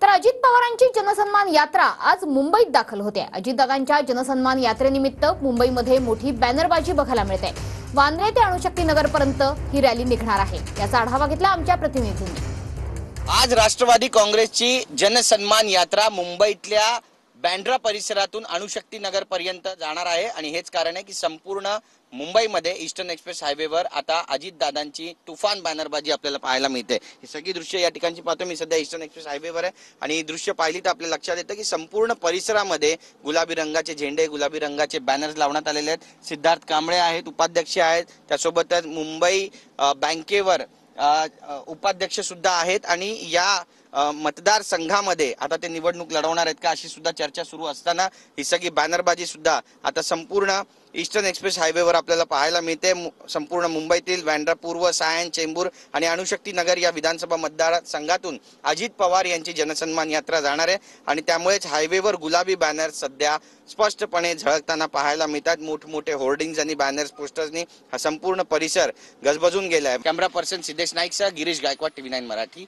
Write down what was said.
तर अजित पवारांची जनसन्मान यात्रा आज मुंबईत दाखल होते। अजितदादांच्या जनसन्मान यात्रेनिमित्त मुंबईमध्ये मोठी बॅनरबाजी बघायला मिळते। वांद्रे ते अणुशक्ती नगरपर्यंत ही रॅली निघणार आहे। याचा आढावा घेतला आमच्या प्रतिनिधींनी। आज राष्ट्रवादी काँग्रेसची जनसन्मान यात्रा मुंबईतल्या बँड्रा परिसरातून अणुशक्ती नगर पर्यंत जाणार आहे आणि हेच कारण आहे की संपूर्ण मुंबईमध्ये ईस्टर्न एक्सप्रेस हायवेवर आता अजितदादांची तुफान बॅनरबाजी आपल्याला पाहायला मिळते। ही सगळी दृश्य या ठिकाणची पाहतो मी सध्या ईस्टर्न एक्सप्रेस हायवेवर आहे आणि ही दृश्य पाहिली तर आपल्या लक्षात येतं की संपूर्ण परिसरामध्ये गुलाबी रंगाचे झेंडे, गुलाबी रंगाचे बॅनर्स लावण्यात आलेले आहेत। सिद्धार्थ कांबळे आहेत, उपाध्यक्ष आहेत, त्यासोबतच मुंबई बँकेवर उपाध्यक्ष सुद्धा आहेत आणि या मतदारसंघामध्ये आता ते निवडणूक लढवणार आहेत का अशी सुद्धा चर्चा सुरू असताना ही सगळी बॅनरबाजी सुद्धा आता संपूर्ण ईस्टर्न एक्सप्रेस हायवेवर आपल्याला पाहायला मिळते। संपूर्ण मुंबईतील बँड्रा पूर्व, सायन, चेंबूर आणि अणुशक्ती नगर या विधानसभा मतदारसंघातून अजित पवार यांची जनसन्मान यात्रा जाणार आहे आणि त्यामुळेच हायवेवर गुलाबी बॅनर सध्या स्पष्टपणे झळकताना पाहायला मिळतात। मोठमोठे होर्डिंग्स आणि बॅनर्स, पोस्टर्सनी हा संपूर्ण परिसर गजबजून गेलाय। कॅमेरा पर्सन सिद्धेश नाईकसह गिरीश गायकवाड, TV9 मराठी।